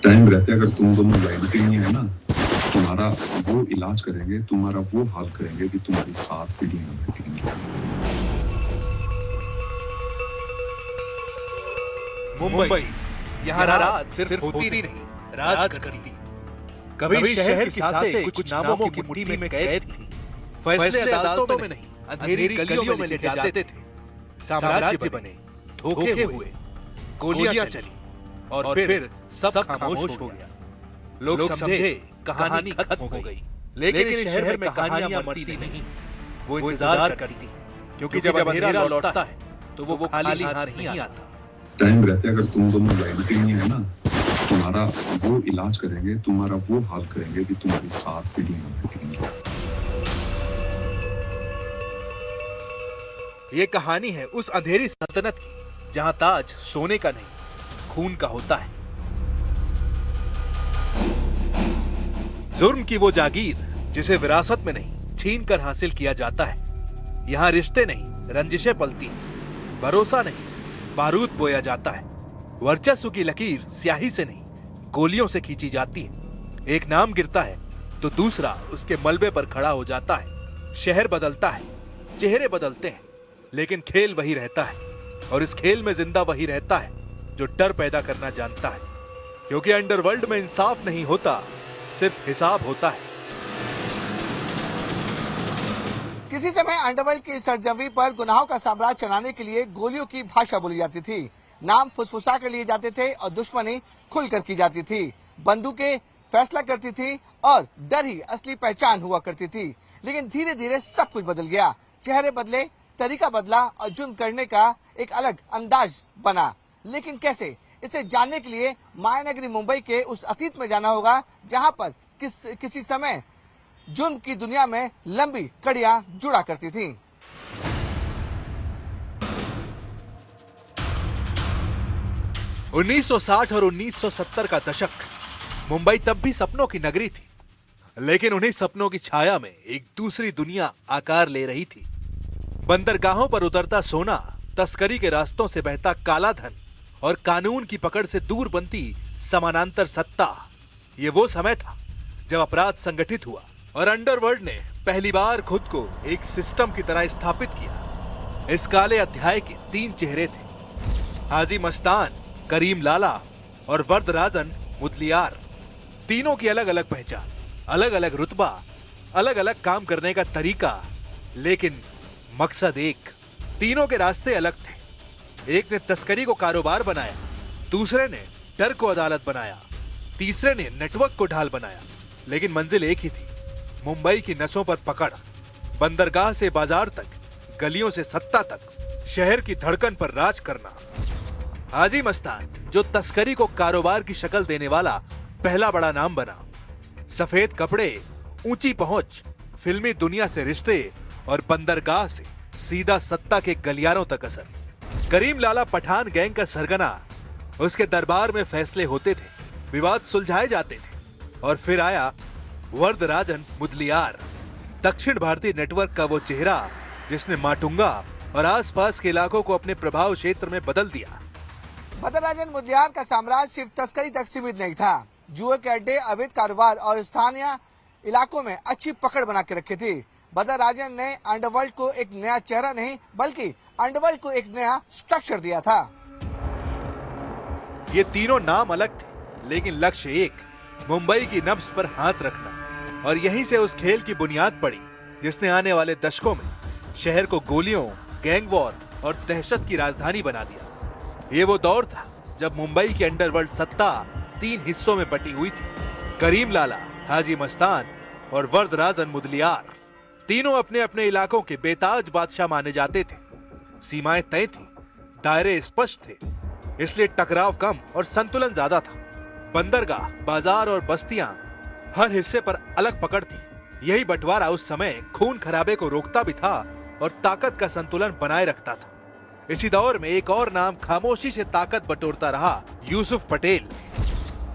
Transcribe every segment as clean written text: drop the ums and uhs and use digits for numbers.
Time रहते अगर तुम दोनों लाइनटी नहीं है ना, तुम्हारा वो इलाज करेंगे, तुम्हारा वो हाल करेंगे कि तुम्हारी 7 पीढ़ियां भटकेंगी। मुंबई, यहाँ रात सिर्फ होती नहीं, राज करती। कभी शहर की सांसें कुछ नामों की मुट्ठी में कैद थी। फैसले अदालतों में नहीं, अंधेरी गलियों में ले जाते थे। साम्राज्य बने, धोखे हुए, गोलियां चली और फिर सब खामोश हो गया। लोग समझे कहानी खत्म हो गई, लेकिन इस शहर में कहानियां मरती नहीं, वो इंतजार करती। क्योंकि जब अंधेरा लौटता है तो वो खाली हाथ नहीं आता। टाइम रहते अगर तुम दोनों लाइनटी नहीं है ना, तुम्हारा वो इलाज करेंगे, तुम्हारा वो हाल करेंगे कि तुम्हारी 7 पीढ़ियां भटकेंगी। ये कहानी है उस अंधेरी सल्तनत की जहां ताज सोने का नहीं, खून का होता है। जुर्म की वो जागीर जिसे विरासत में नहीं, छीन कर हासिल किया जाता है। यहां रिश्ते नहीं, रंजिशें पलती हैं। भरोसा नहीं, बारूद बोया जाता है। वर्चस्व की लकीर स्याही से नहीं, गोलियों से खींची जाती है। एक नाम गिरता है तो दूसरा उसके मलबे पर खड़ा हो जाता है। शहर बदलता है, चेहरे बदलते हैं, लेकिन खेल वही रहता है। और इस खेल में जिंदा वही रहता है जो डर पैदा करना जानता है। क्योंकि अंडरवर्ल्ड में इंसाफ नहीं होता, सिर्फ हिसाब होता है। किसी समय अंडरवर्ल्ड की सरजमी पर गुनाहों का साम्राज्य चलाने के लिए गोलियों की भाषा बोली जाती थी। नाम फुसफुसा कर लिए जाते थे और दुश्मनी खुलकर की जाती थी। बंदूकें फैसला करती थी और डर ही असली पहचान हुआ करती थी। लेकिन धीरे धीरे सब कुछ बदल गया। चेहरे बदले, तरीका बदला और जुर्म करने का एक अलग अंदाज बना। लेकिन कैसे, इसे जानने के लिए मायानगरी मुंबई के उस अतीत में जाना होगा जहां पर किसी समय जुर्म की दुनिया में लंबी कड़ियां जुड़ा करती थीं। उन्नीस 1960 और 1970 का दशक। मुंबई तब भी सपनों की नगरी थी, लेकिन उन्हीं सपनों की छाया में एक दूसरी दुनिया आकार ले रही थी। बंदरगाहों पर उतरता सोना, तस्करी के रास्तों से बहता काला धन और कानून की पकड़ से दूर बनती समानांतर सत्ता। ये वो समय था जब अपराध संगठित हुआ और अंडरवर्ल्ड ने पहली बार खुद को एक सिस्टम की तरह स्थापित किया। इस काले अध्याय के 3 चेहरे थे, हाजी मस्तान, करीम लाला और वरदराजन मुदलियार। तीनों की अलग अलग पहचान, अलग अलग रुतबा, अलग अलग काम करने का तरीका, लेकिन मकसद एक। तीनों के रास्ते अलग थे। एक ने तस्करी को कारोबार बनाया, दूसरे ने डर को अदालत बनाया, तीसरे ने नेटवर्क को ढाल बनाया। लेकिन मंजिल एक ही थी, मुंबई की नसों पर पकड़। बंदरगाह से बाजार तक, गलियों से सत्ता तक, शहर की धड़कन पर राज करना। हाजी मस्तान, जो तस्करी को कारोबार की शक्ल देने वाला पहला बड़ा नाम बना। सफेद कपड़े, ऊंची पहुंच, फिल्मी दुनिया से रिश्ते और बंदरगाह से सीधा सत्ता के गलियारों तक असर। करीम लाला पठान गैंग का सरगना। उसके दरबार में फैसले होते थे, विवाद सुलझाए जाते थे। और फिर आया वरदराजन मुदलियार, दक्षिण भारतीय नेटवर्क का वो चेहरा जिसने माटुंगा और आसपास के इलाकों को अपने प्रभाव क्षेत्र में बदल दिया। वरदराजन मुदलियार का साम्राज्य सिर्फ तस्करी तक सीमित नहीं था। जुए के अड्डे, अवैध कारोबार और स्थानीय इलाकों में अच्छी पकड़ बना के रखी थी। वरदराजन ने अंडरवर्ल्ड को एक नया चेहरा नहीं, बल्कि अंडरवर्ल्ड को एक नया स्ट्रक्चर दिया था। ये तीनों नाम अलग थे, लेकिन लक्ष्य एक, मुंबई की नब्ज पर हाथ रखना। और यहीं से उस खेल की बुनियाद पड़ी जिसने आने वाले दशकों में शहर को गोलियों, गैंग वॉर और दहशत की राजधानी बना दिया। ये वो दौर था जब मुंबई की अंडरवर्ल्ड सत्ता 3 हिस्सों में बटी हुई थी, करीम लाला, हाजी मस्तान और वरदराजन मुदलियार। तीनों अपने अपने इलाकों के बेताज बादशाह माने जाते थे। सीमाएं तय थी, दायरे स्पष्ट थे, इसलिए टकराव कम और संतुलन ज्यादा था। बंदरगाह, बाजार और बस्तियां, हर हिस्से पर अलग पकड़ थी। यही बंटवारा उस समय खून खराबे को रोकता भी था और ताकत का संतुलन बनाए रखता था। इसी दौर में एक और नाम खामोशी से ताकत बटोरता रहा, यूसुफ पटेल।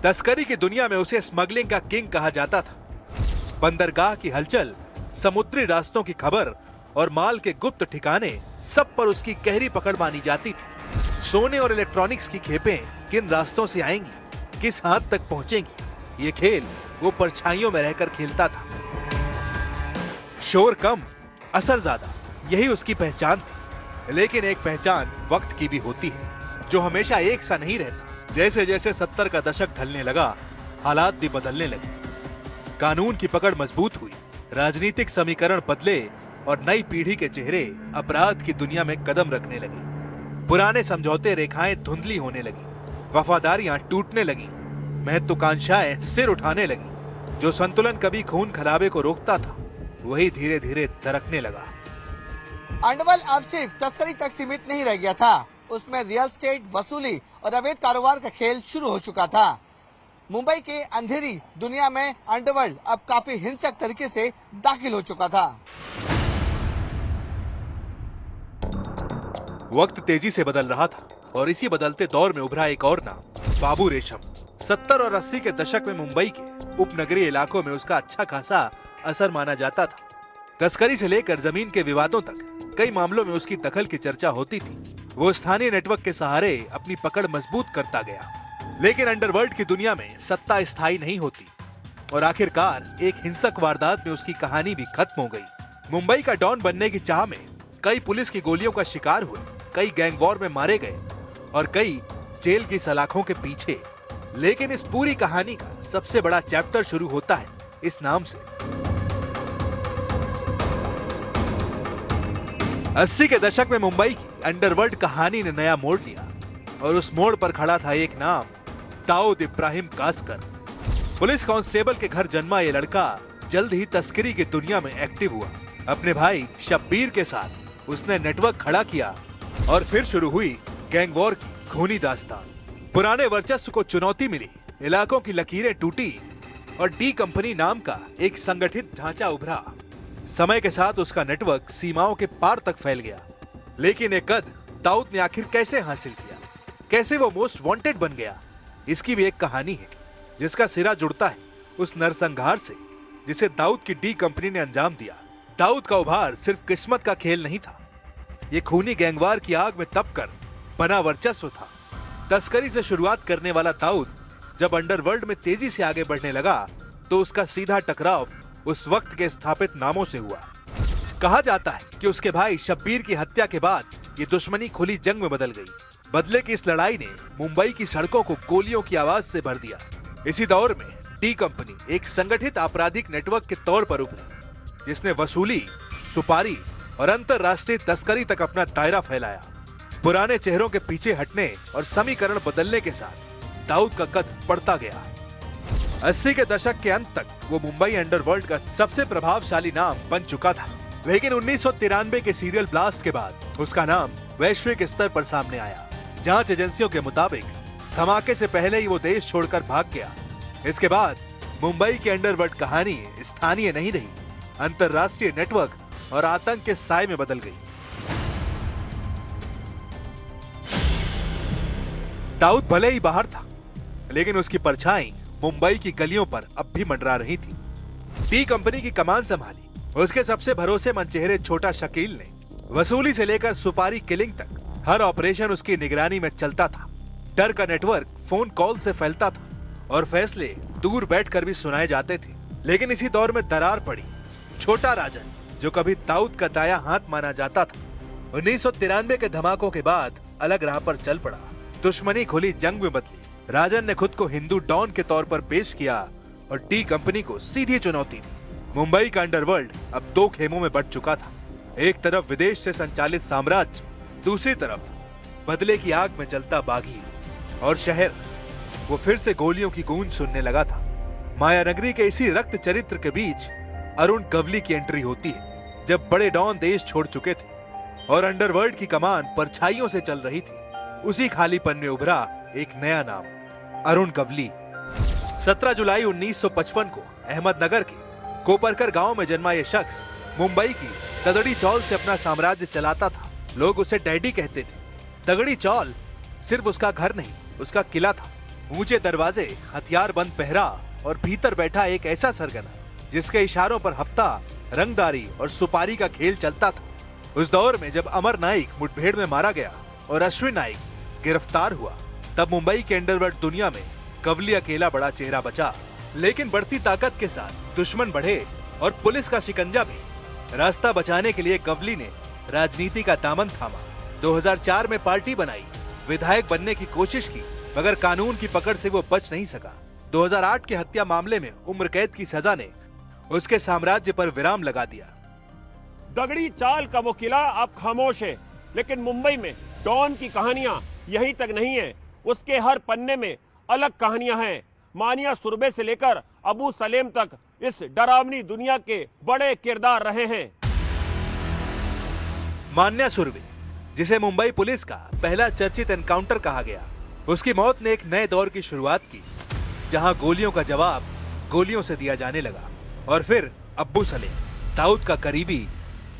तस्करी की दुनिया में उसे स्मगलिंग का किंग कहा जाता था। बंदरगाह की हलचल, समुद्री रास्तों की खबर और माल के गुप्त ठिकाने, सब पर उसकी गहरी पकड़ मानी जाती थी। सोने और इलेक्ट्रॉनिक्स की खेपें किन रास्तों से आएंगी, किस हद तक पहुंचेंगी, ये खेल वो परछाइयों में रहकर खेलता था। शोर कम, असर ज्यादा, यही उसकी पहचान थी। लेकिन एक पहचान वक्त की भी होती है, जो हमेशा एक सा नहीं रहता। जैसे जैसे 70 का दशक ढलने लगा, हालात भी बदलने लगे। कानून की पकड़ मजबूत हुई, राजनीतिक समीकरण बदले और नई पीढ़ी के चेहरे अपराध की दुनिया में कदम रखने लगे। पुराने समझौते रेखाएं धुंधली होने लगी, वफादारियां टूटने लगी, महत्वाकांक्षाएं सिर उठाने लगी। जो संतुलन कभी खून खराबे को रोकता था, वही धीरे धीरे दरकने लगा। अंडरवर्ल्ड अब सिर्फ तस्करी तक सीमित नहीं रह गया था, उसमें रियल एस्टेट, वसूली और अवैध कारोबार का खेल शुरू हो चुका था। मुंबई के अंधेरी दुनिया में अंडरवर्ल्ड अब काफी हिंसक तरीके से दाखिल हो चुका था। वक्त तेजी से बदल रहा था और इसी बदलते दौर में उभरा एक और नाम, बाबू रेशम। 70 और 80 के दशक में मुंबई के उपनगरीय इलाकों में उसका अच्छा खासा असर माना जाता था। तस्करी से लेकर जमीन के विवादों तक कई मामलों में उसकी दखल की चर्चा होती थी। वो स्थानीय नेटवर्क के सहारे अपनी पकड़ मजबूत करता गया। लेकिन अंडरवर्ल्ड की दुनिया में सत्ता स्थायी नहीं होती और आखिरकार एक हिंसक वारदात में उसकी कहानी भी खत्म हो गई। मुंबई का डॉन बनने की चाह में कई पुलिस की गोलियों का शिकार हुए, कई गैंग वॉर में मारे गए और कई जेल की सलाखों के पीछे। लेकिन इस पूरी कहानी का सबसे बड़ा चैप्टर शुरू होता है इस नाम से। 80 के दशक में मुंबई की अंडरवर्ल्ड कहानी ने नया मोड़ लिया और उस मोड़ पर खड़ा था एक नाम, दाऊद इब्राहिम कासकर। पुलिस कांस्टेबल के घर जन्मा ये लड़का जल्द ही तस्करी की दुनिया में एक्टिव हुआ। अपने भाई शब्बीर के साथ उसने नेटवर्क खड़ा किया और फिर शुरू हुई गैंग वॉर की खूनी दास्तान। पुराने वर्चस्व को चुनौती मिली, इलाकों की लकीरें टूटी और डी कंपनी नाम का एक संगठित ढांचा उभरा। समय के साथ उसका नेटवर्क सीमाओं के पार तक फैल गया। लेकिन एक कद दाऊद ने आखिर कैसे हासिल किया, कैसे वो मोस्ट वांटेड बन गया, इसकी भी एक कहानी है जिसका सिरा जुड़ता है उस नरसंहार से जिसे दाऊद की डी कंपनी ने अंजाम दिया। दाऊद का उभार सिर्फ किस्मत का खेल नहीं था, ये खूनी गैंगवार की आग में तपकर बना वर्चस्व था। तस्करी से शुरुआत करने वाला दाऊद जब अंडरवर्ल्ड में तेजी से आगे बढ़ने लगा तो उसका सीधा टकराव उस वक्त के स्थापित नामों से हुआ। कहा जाता है कि उसके भाई शब्बीर की हत्या के बाद ये दुश्मनी खुली जंग में बदल गई। बदले की इस लड़ाई ने मुंबई की सड़कों को गोलियों की आवाज से भर दिया। इसी दौर में डी कंपनी एक संगठित आपराधिक नेटवर्क के तौर पर उभरी, जिसने वसूली, सुपारी और अंतरराष्ट्रीय तस्करी तक अपना दायरा फैलाया। पुराने चेहरों के पीछे हटने और समीकरण बदलने के साथ दाऊद का कद बढ़ता गया। 80 के दशक के अंत तक वो मुंबई अंडरवर्ल्ड का सबसे प्रभावशाली नाम बन चुका था। लेकिन 1993 के सीरियल ब्लास्ट के बाद उसका नाम वैश्विक स्तर पर सामने आया। जांच एजेंसियों के मुताबिक धमाके से पहले ही वो देश छोड़कर भाग गया। इसके बाद मुंबई की अंडरवर्ल्ड कहानी स्थानीय नहीं रही, अंतरराष्ट्रीय नेटवर्क और आतंक के साए में बदल गई। दाऊद भले ही बाहर था, लेकिन उसकी परछाई मुंबई की गलियों पर अब भी मंडरा रही थी। डी कंपनी की कमान संभाली उसके सबसे भरोसेमंद चेहरे छोटा शकील ने। वसूली से लेकर सुपारी किलिंग तक हर ऑपरेशन उसकी निगरानी में चलता था। डर का नेटवर्क फोन कॉल से फैलता था और फैसले दूर बैठकर भी सुनाए जाते थे। लेकिन इसी दौर में दरार पड़ी। छोटा राजन, जो कभी दाऊद का दाया हाथ माना जाता था, 1993 के धमाकों के बाद अलग राह पर चल पड़ा। दुश्मनी खुली जंग में बदली। राजन ने खुद को हिंदू डॉन के तौर पर पेश किया और डी कंपनी को सीधी चुनौती दी। मुंबई का अंडरवर्ल्ड अब दो खेमों में बंट चुका था। एक तरफ विदेश से संचालित साम्राज्य, दूसरी तरफ बदले की आग में जलता बागी। और शहर वो फिर से गोलियों की गूंज सुनने लगा था। मायानगरी के इसी रक्त चरित्र के बीच अरुण कवली की एंट्री होती है, जब बड़े डॉन देश छोड़ चुके थे और अंडरवर्ल्ड की कमान परछाइयों से चल रही थी। उसी खालीपन में उभरा एक नया नाम, अरुण कवली। 17 जुलाई 1955 को अहमदनगर के कोपरकर गांव में जन्मा यह शख्स मुंबई की तगड़ी चौल से अपना साम्राज्य चलाता था। लोग उसे डैडी कहते थे। तगड़ी चौल सिर्फ उसका घर नहीं, उसका किला था। ऊंचे दरवाजे, हथियार बंद पहरा और भीतर बैठा एक ऐसा सरगना जिसके इशारों पर हफ्ता, रंगदारी और सुपारी का खेल चलता था। उस दौर में जब अमर नाइक मुठभेड़ में मारा गया और अश्विन नाइक गिरफ्तार हुआ, तब मुंबई के अंडरवर्ल्ड दुनिया में गवली अकेला बड़ा चेहरा बचा। लेकिन बढ़ती ताकत के साथ दुश्मन बढ़े और पुलिस का शिकंजा भी। रास्ता बचाने के लिए गवली ने राजनीति का दामन थामा। 2004 में पार्टी बनाई, विधायक बनने की कोशिश की, मगर कानून की पकड़ से वो बच नहीं सका। 2008 के हत्या मामले में उम्र कैद की सजा ने उसके साम्राज्य पर विराम लगा दिया। दगड़ी चाल का वो किला अब खामोश है, लेकिन मुंबई में डॉन की कहानियां यहीं तक नहीं है। उसके हर पन्ने में अलग कहानियां हैं। मानिया सुरभि से लेकर अबू सलेम तक इस डरावनी दुनिया के बड़े किरदार रहे हैं। मान्या सुरभि, जिसे मुंबई पुलिस का पहला चर्चित एनकाउंटर कहा गया, उसकी मौत ने एक नए दौर की शुरुआत की, जहां गोलियों का जवाब गोलियों से दिया जाने लगा। और फिर अब्बू सलेम, दाऊद का करीबी,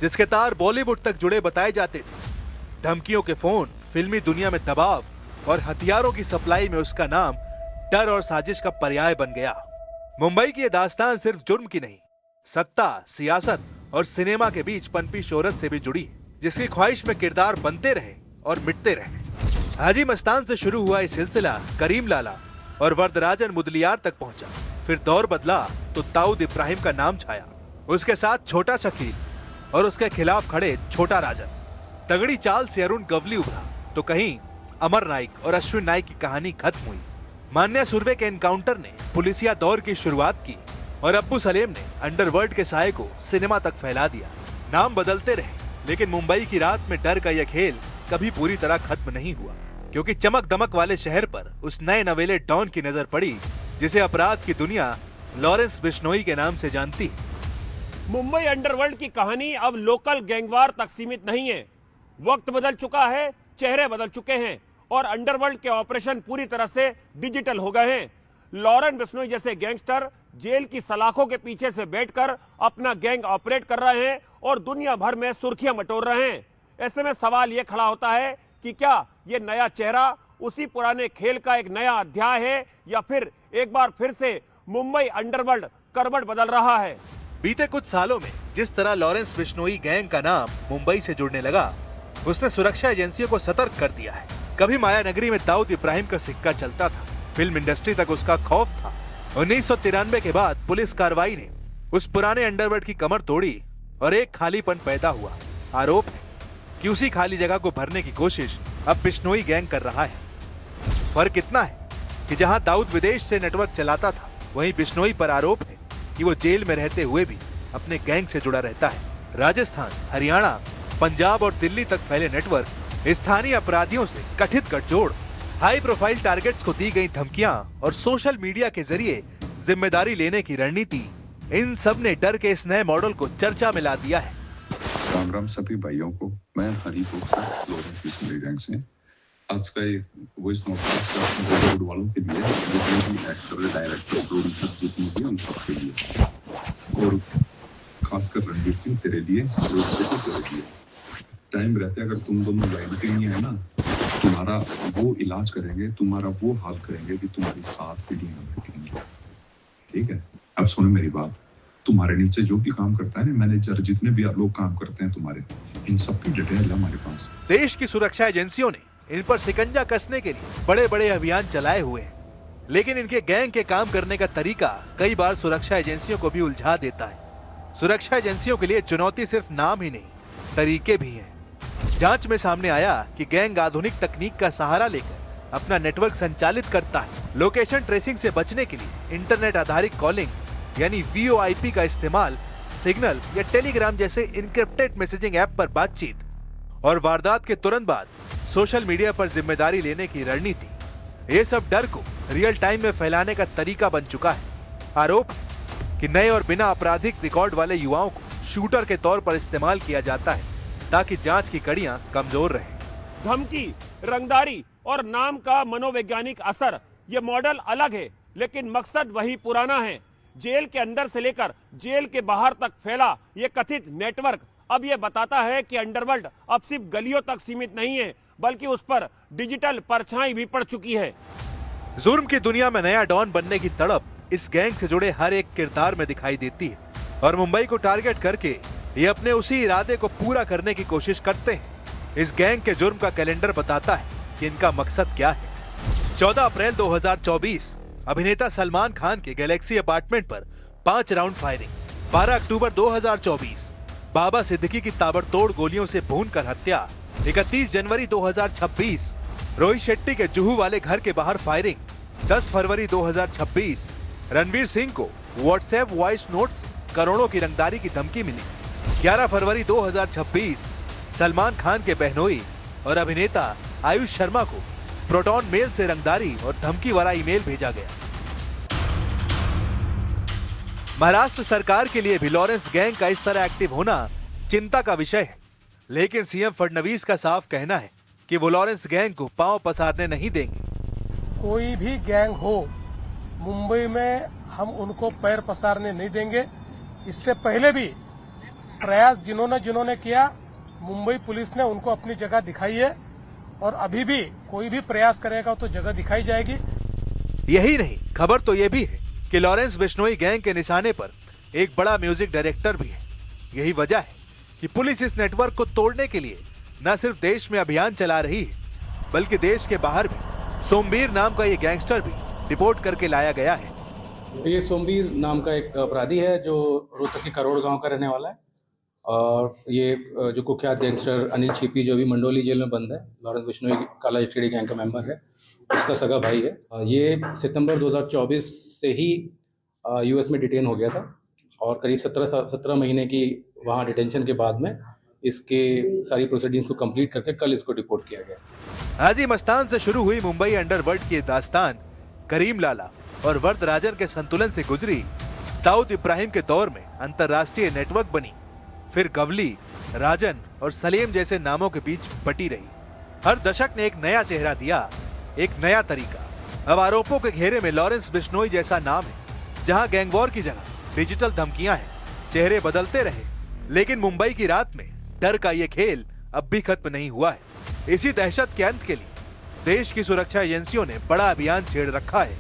जिसके तार बॉलीवुड तक जुड़े बताए जाते थे। धमकियों के फोन, फिल्मी दुनिया में दबाव और हथियारों की सप्लाई में उसका नाम डर और साजिश का पर्याय बन गया। मुंबई की यह दास्तान सिर्फ जुर्म की नहीं, सत्ता, सियासत और सिनेमा के बीच पनपी शोहरत से भी जुड़ी है, जिसकी ख्वाहिश में किरदार बनते रहे और मिटते रहे। हाजी मस्तान से शुरू हुआ ये सिलसिला करीम लाला और वरदराजन मुदलियार तक पहुंचा। फिर दौर बदला तो दाऊद इब्राहिम का नाम छाया, उसके साथ छोटा शकील और उसके खिलाफ खड़े छोटा राजन। तगड़ी चाल से अरुण गवली उभरा तो कहीं अमर नाइक और अश्विन नाइक की कहानी खत्म हुई। मान्या सुरभि के एनकाउंटर ने पुलिसिया दौर की शुरुआत की और अब्बू सलेम ने अंडरवर्ल्ड के साये को सिनेमा तक फैला दिया। नाम बदलते रहे, लेकिन मुंबई की रात में डर का यह खेल कभी पूरी तरह खत्म नहीं हुआ, क्योंकि चमक दमक वाले शहर पर उस नए नवेले डॉन की नजर पड़ी, जिसे अपराध की दुनिया लॉरेंस बिश्नोई के नाम से जानती है। मुंबई अंडरवर्ल्ड की कहानी अब लोकल गैंगवार तक सीमित नहीं है। वक्त बदल चुका है, चेहरे बदल चुके हैं और अंडरवर्ल्ड के ऑपरेशन पूरी तरह से डिजिटल हो गए हैं। लॉरेंस बिश्नोई जैसे गैंगस्टर जेल की सलाखों के पीछे से बैठकर अपना गैंग ऑपरेट कर रहे हैं और दुनिया भर में सुर्खियां बटोर रहे हैं। ऐसे में सवाल यह खड़ा होता है कि क्या यह नया चेहरा उसी पुराने खेल का एक नया अध्याय है, या फिर एक बार फिर से मुंबई अंडरवर्ल्ड करवट बदल रहा है। बीते कुछ सालों में जिस तरह लॉरेंस बिश्नोई गैंग का नाम मुंबई से जुड़ने लगा, उसने सुरक्षा एजेंसियों को सतर्क कर दिया है। कभी माया नगरी में दाऊद इब्राहिम का सिक्का चलता था, फिल्म इंडस्ट्री तक उसका खौफ था। 1993 के बाद पुलिस कार्रवाई ने उस पुराने अंडरवर्ल्ड की कमर तोड़ी और एक खालीपन पैदा हुआ। आरोप है कि उसी खाली जगह को भरने की कोशिश अब बिश्नोई गैंग कर रहा है। फर्क इतना है कि जहां दाऊद विदेश से नेटवर्क चलाता था, वहीं बिश्नोई पर आरोप है कि वो जेल में रहते हुए भी अपने गैंग से जुड़ा रहता है। राजस्थान, हरियाणा, पंजाब और दिल्ली तक फैले नेटवर्क, स्थानीय अपराधियों से कथित गठजोड़, हाई प्रोफाइल टारगेट्स को दी गई धमकियां और सोशल मीडिया के जरिए जिम्मेदारी लेने की रणनीति, इन सब ने डर के इस नए मॉडल को चर्चा में ला दिया है। राम राम सभी भाइयों को। मैं हरिपुर से लॉरेंस बिश्नोई गैंग से। आज का ये वॉइस नोट बॉलीवुड वालों के लिए, जितने भी एक्टर, डायरेक्टर, प्रोड्यूसर जितने भी, उन सबके लिए, और खासकर रणवीर सिंह तेरे लिए और तेरे लिए। टाइम रहते अगर तुम दोनों लाइन पे नहीं है ना, तुम्हारा वो इलाज करेंगे, तुम्हारा वो हाल करेंगे कि तुम्हारी 7 पीढ़ियां रखेंगे। ठीक है, अब सुनो मेरी बात। तुम्हारे नीचे जो भी काम करता है ना, मैनेजर, जितने भी लोग काम करते हैं तुम्हारे, इन सब की डिटेल है हमारे पास। देश की सुरक्षा एजेंसियों ने इन पर शिकंजा कसने के लिए बड़े बड़े अभियान चलाए हुए हैं, लेकिन इनके गैंग के काम करने का तरीका कई बार सुरक्षा एजेंसियों को भी उलझा देता है। सुरक्षा एजेंसियों के लिए चुनौती सिर्फ नाम ही नहीं, तरीके भी हैं। जांच में सामने आया कि गैंग आधुनिक तकनीक का सहारा लेकर अपना नेटवर्क संचालित करता है। लोकेशन ट्रेसिंग से बचने के लिए इंटरनेट आधारित कॉलिंग यानी VoIP का इस्तेमाल, सिग्नल या टेलीग्राम जैसे इनक्रिप्टेड मैसेजिंग ऐप पर बातचीत, और वारदात के तुरंत बाद सोशल मीडिया पर जिम्मेदारी लेने की रणनीति, ये सब डर को रियल टाइम में फैलाने का तरीका बन चुका है। आरोप कि नए और बिना आपराधिक रिकॉर्ड वाले युवाओं को शूटर के तौर पर इस्तेमाल किया जाता है ताकि जांच की कड़ियां कमजोर रहें। धमकी, रंगदारी और नाम का मनोवैज्ञानिक असर, ये मॉडल अलग है, लेकिन मकसद वही पुराना है। जेल के अंदर से लेकर जेल के बाहर तक फैला ये कथित नेटवर्क अब ये बताता है कि अंडरवर्ल्ड अब सिर्फ गलियों तक सीमित नहीं है, बल्कि उस पर डिजिटल परछाई भी पड़ चुकी है। जुर्म की दुनिया में नया डॉन बनने की तड़प इस गैंग से जुड़े हर एक किरदार में दिखाई देती है, और मुंबई को टारगेट करके ये अपने उसी इरादे को पूरा करने की कोशिश करते हैं। इस गैंग के जुर्म का कैलेंडर बताता है कि इनका मकसद क्या है। 14 अप्रैल 2024 अभिनेता सलमान खान के गैलेक्सी अपार्टमेंट पर 5 राउंड फायरिंग। 12 अक्टूबर 2024 बाबा सिद्दीकी की ताबड़तोड़ गोलियों से भूनकर हत्या। 31 जनवरी 2026 रोहित शेट्टी के जुहू वाले घर के बाहर फायरिंग। 10 फरवरी 2026 रणवीर सिंह को व्हाट्सएप वॉइस नोट्स करोड़ों की रंगदारी की धमकी मिली। 11 फरवरी 2026 सलमान खान के बहनोई और अभिनेता आयुष शर्मा को प्रोटॉन मेल से रंगदारी और धमकी वाला ईमेल भेजा गया। महाराष्ट्र सरकार के लिए भी लॉरेंस गैंग का इस तरह एक्टिव होना चिंता का विषय है, लेकिन सीएम फडणवीस का साफ कहना है कि वो लॉरेंस गैंग को पांव पसारने नहीं देंगे। कोई भी गैंग हो मुंबई में हम उनको पैर पसारने नहीं देंगे। इससे पहले भी प्रयास जिन्होंने किया, मुंबई पुलिस ने उनको अपनी जगह दिखाई है और अभी भी कोई भी प्रयास करेगा तो जगह दिखाई जाएगी। यही नहीं, खबर तो ये भी है कि लॉरेंस बिश्नोई गैंग के निशाने पर एक बड़ा म्यूजिक डायरेक्टर भी है। यही वजह है कि पुलिस इस नेटवर्क को तोड़ने के लिए न सिर्फ देश में अभियान चला रही है, बल्कि देश के बाहर भी सोमवीर नाम का ये गैंगस्टर भी डिपोर्ट करके लाया गया है। ये सोमवीर नाम का एक अपराधी है जो रोहतक के करोड़ गांव का रहने वाला है और ये जो कुख्यात गैंगस्टर अनिल छिपी जो भी मंडोली जेल में बंद है, लॉरेंस बिश्नोई काला एचडी गैंग का मेंबर है, उसका सगा भाई है। ये सितंबर 2024 से ही यूएस में डिटेन हो गया था और करीब 17 महीने की वहाँ डिटेंशन के बाद में इसके सारी प्रोसीडिंग्स को कंप्लीट करके कल इसको डिपोर्ट किया गया। हाजी मस्तान से शुरू हुई मुंबई अंडरवर्ल्ड की दास्तान करीम लाला और वरदराजन के संतुलन से गुजरी दाऊद इब्राहिम के दौर में अंतर्राष्ट्रीय नेटवर्क बनी, फिर गवली, राजन और सलीम जैसे नामों के बीच बटी रही। हर दशक ने एक नया चेहरा दिया, एक नया तरीका। अब आरोपों के घेरे में लॉरेंस बिश्नोई जैसा नाम है, जहां गैंगवॉर की जगह डिजिटल धमकियां हैं। चेहरे बदलते रहे, लेकिन मुंबई की रात में डर का ये खेल अब भी खत्म नहीं हुआ है। इसी दहशत के अंत के लिए देश की सुरक्षा एजेंसियों ने बड़ा अभियान छेड़ रखा है।